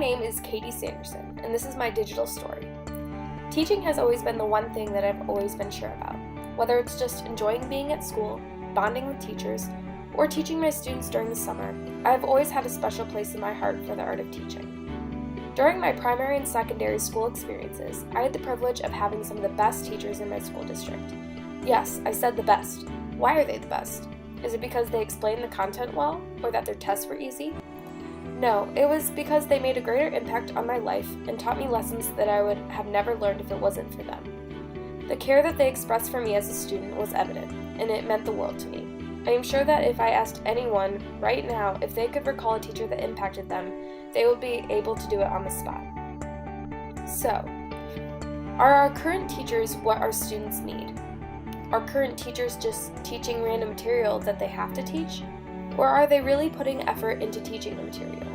name is Katie Sanderson, and this is my digital story. Teaching has always been the one thing that I've always been sure about. Whether it's just enjoying being at school, bonding with teachers, or teaching my students during the summer, I have always had a special place in my heart for the art of teaching. During my primary and secondary school experiences, I had the privilege of having some of the best teachers in my school district. Yes, I said the best. Why are they the best? Is it because they explained the content well, or that their tests were easy? No, it was because they made a greater impact on my life and taught me lessons that I would have never learned if it wasn't for them. The care that they expressed for me as a student was evident, and it meant the world to me. I am sure that if I asked anyone right now if they could recall a teacher that impacted them, they would be able to do it on the spot. So, are our current teachers what our students need? Are current teachers just teaching random material that they have to teach? Or are they really putting effort into teaching the material,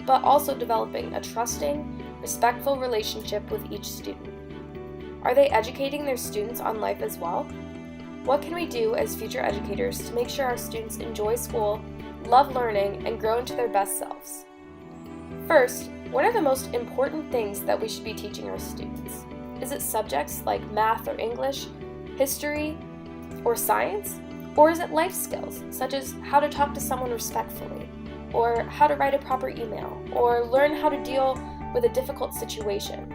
but also developing a trusting, respectful relationship with each student? Are they educating their students on life as well? What can we do as future educators to make sure our students enjoy school, love learning, and grow into their best selves? First, what are the most important things that we should be teaching our students? Is it subjects like math or English, history, or science? Or is it life skills, such as how to talk to someone respectfully, or how to write a proper email, or learn how to deal with a difficult situation?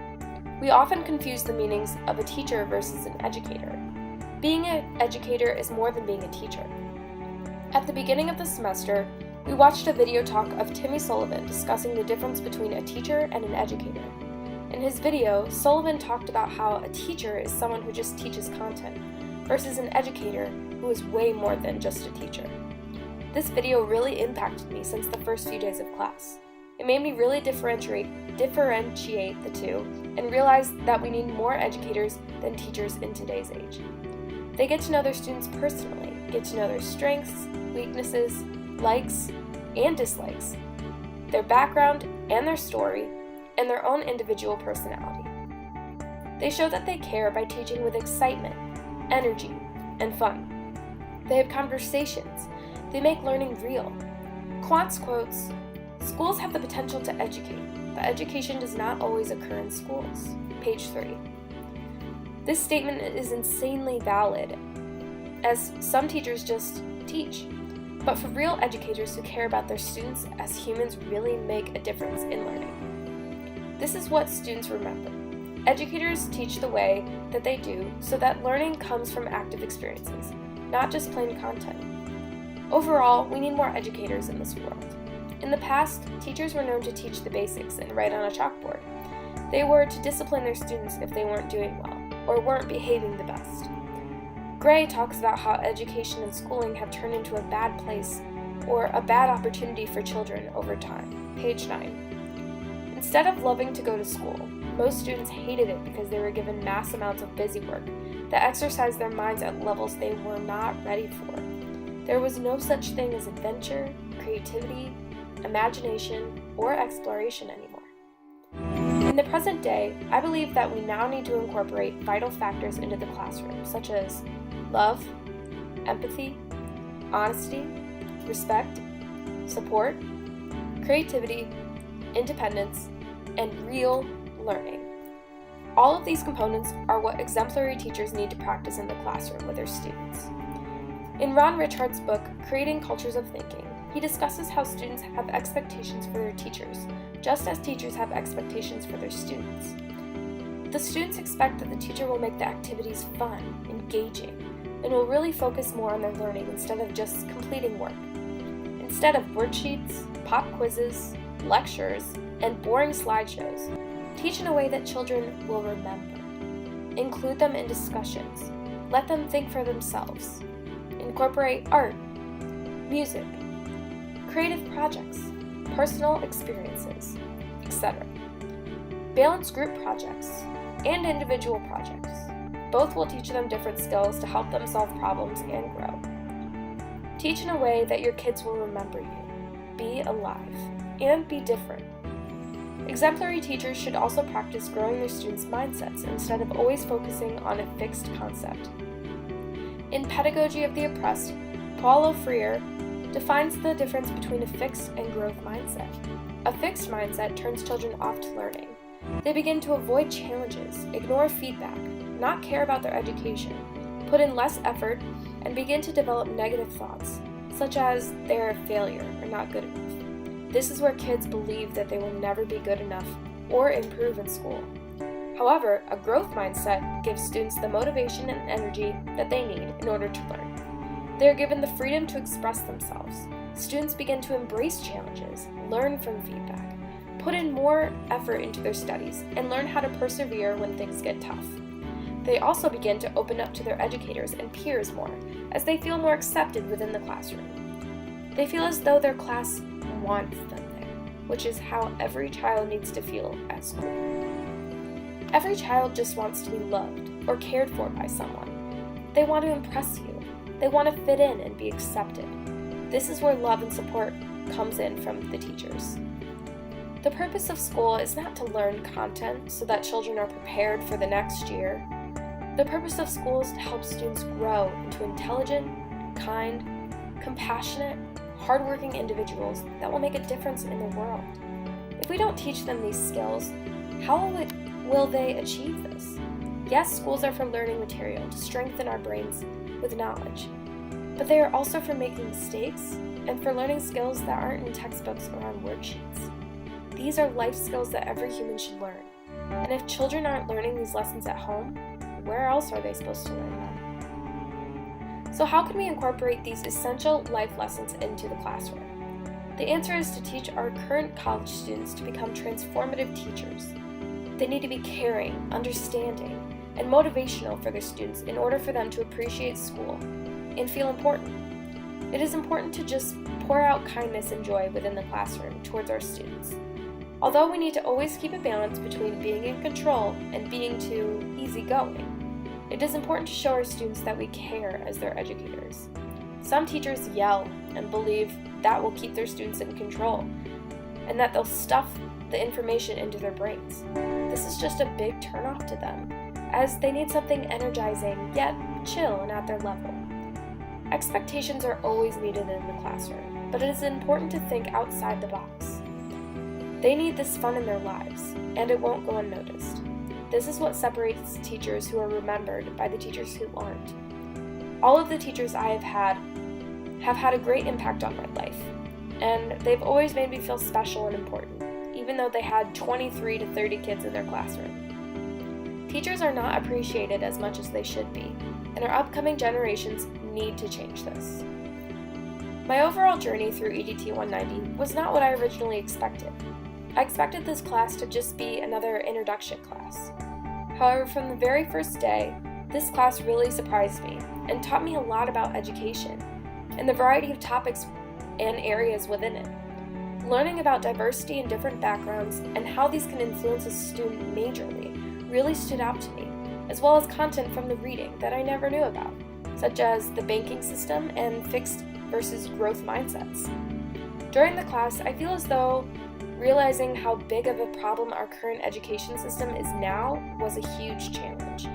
We often confuse the meanings of a teacher versus an educator. Being an educator is more than being a teacher. At the beginning of the semester, we watched a video talk of Timmy Sullivan discussing the difference between a teacher and an educator. In his video, Sullivan talked about how a teacher is someone who just teaches content, versus an educator who is way more than just a teacher. This video really impacted me since the first few days of class. It made me really differentiate the two and realize that we need more educators than teachers in today's age. They get to know their students personally, get to know their strengths, weaknesses, likes, and dislikes, their background and their story, and their own individual personality. They show that they care by teaching with excitement, energy, and fun. They have conversations. They make learning real. Quantz quotes, "Schools have the potential to educate, but education does not always occur in schools." Page 3. This statement is insanely valid, as some teachers just teach. But for real educators who care about their students as humans really make a difference in learning. This is what students remember. Educators teach the way that they do so that learning comes from active experiences, not just plain content. Overall, we need more educators in this world. In the past, teachers were known to teach the basics and write on a chalkboard. They were to discipline their students if they weren't doing well or weren't behaving the best. Gray talks about how education and schooling have turned into a bad place or a bad opportunity for children over time. Page 9. Instead of loving to go to school, most students hated it because they were given mass amounts of busy work that exercised their minds at levels they were not ready for. There was no such thing as adventure, creativity, imagination, or exploration anymore. In the present day, I believe that we now need to incorporate vital factors into the classroom, such as love, empathy, honesty, respect, support, creativity, independence, and real learning. All of these components are what exemplary teachers need to practice in the classroom with their students. In Ron Richard's book, Creating Cultures of Thinking, he discusses how students have expectations for their teachers, just as teachers have expectations for their students. The students expect that the teacher will make the activities fun, engaging, and will really focus more on their learning instead of just completing work. Instead of worksheets, pop quizzes, lectures, and boring slideshows, teach in a way that children will remember. Include them in discussions. Let them think for themselves. Incorporate art, music, creative projects, personal experiences, etc. Balance group projects and individual projects. Both will teach them different skills to help them solve problems and grow. Teach in a way that your kids will remember you, be alive, and be different. Exemplary teachers should also practice growing their students' mindsets instead of always focusing on a fixed concept. In Pedagogy of the Oppressed, Paulo Freire defines the difference between a fixed and growth mindset. A fixed mindset turns children off to learning. They begin to avoid challenges, ignore feedback, not care about their education, put in less effort, and begin to develop negative thoughts, such as they're a failure or not good enough. This is where kids believe that they will never be good enough or improve in school. However, a growth mindset gives students the motivation and energy that they need in order to learn. They are given the freedom to express themselves. Students begin to embrace challenges, learn from feedback, put in more effort into their studies, and learn how to persevere when things get tough. They also begin to open up to their educators and peers more, as they feel more accepted within the classroom. They feel as though their class wants them there, which is how every child needs to feel at school. Every child just wants to be loved or cared for by someone. They want to impress you. They want to fit in and be accepted. This is where love and support comes in from the teachers. The purpose of school is not to learn content so that children are prepared for the next year. The purpose of school is to help students grow into intelligent, kind, compassionate, hardworking individuals that will make a difference in the world. If we don't teach them these skills, how will they achieve this? Yes, schools are for learning material to strengthen our brains with knowledge, but they are also for making mistakes and for learning skills that aren't in textbooks or on worksheets. These are life skills that every human should learn, and if children aren't learning these lessons at home, where else are they supposed to learn them? So how can we incorporate these essential life lessons into the classroom? The answer is to teach our current college students to become transformative teachers. They need to be caring, understanding, and motivational for their students in order for them to appreciate school and feel important. It is important to just pour out kindness and joy within the classroom towards our students. Although we need to always keep a balance between being in control and being too easygoing, it is important to show our students that we care as their educators. Some teachers yell and believe that will keep their students in control and that they'll stuff the information into their brains. This is just a big turnoff to them, as they need something energizing yet chill and at their level. Expectations are always needed in the classroom, but it is important to think outside the box. They need this fun in their lives, and it won't go unnoticed. This is what separates teachers who are remembered by the teachers who aren't. All of the teachers I have had a great impact on my life, and they've always made me feel special and important, even though they had 23 to 30 kids in their classroom. Teachers are not appreciated as much as they should be, and our upcoming generations need to change this. My overall journey through EDT 190 was not what I originally expected. I expected this class to just be another introduction class. However, from the very first day, this class really surprised me and taught me a lot about education and the variety of topics and areas within it. Learning about diversity in different backgrounds and how these can influence a student majorly really stood out to me, as well as content from the reading that I never knew about, such as the banking system and fixed versus growth mindsets. During the class, I feel as though realizing how big of a problem our current education system is now was a huge challenge.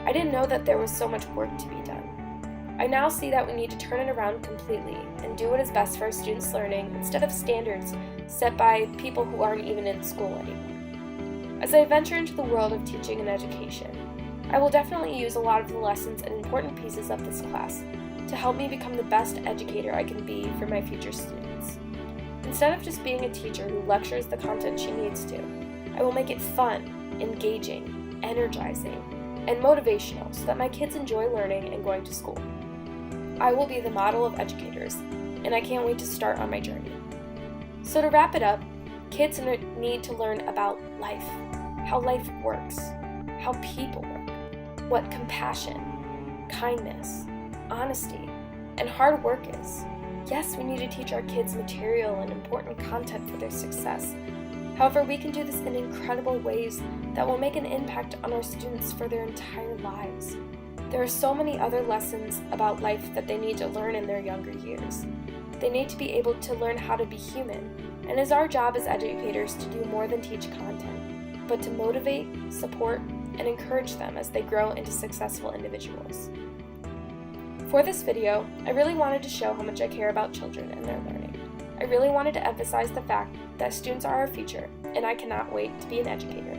I didn't know that there was so much work to be done. I now see that we need to turn it around completely and do what is best for our students' learning instead of standards set by people who aren't even in school anymore. As I venture into the world of teaching and education, I will definitely use a lot of the lessons and important pieces of this class to help me become the best educator I can be for my future students. Instead of just being a teacher who lectures the content she needs to, I will make it fun, engaging, energizing, and motivational so that my kids enjoy learning and going to school. I will be the model of educators, and I can't wait to start on my journey. So to wrap it up, kids need to learn about life, how life works, how people work, what compassion, kindness, honesty, and hard work is. Yes, we need to teach our kids material and important content for their success. However, we can do this in incredible ways that will make an impact on our students for their entire lives. There are so many other lessons about life that they need to learn in their younger years. They need to be able to learn how to be human, and it is our job as educators to do more than teach content, but to motivate, support, and encourage them as they grow into successful individuals. For this video, I really wanted to show how much I care about children and their learning. I really wanted to emphasize the fact that students are our future, and I cannot wait to be an educator.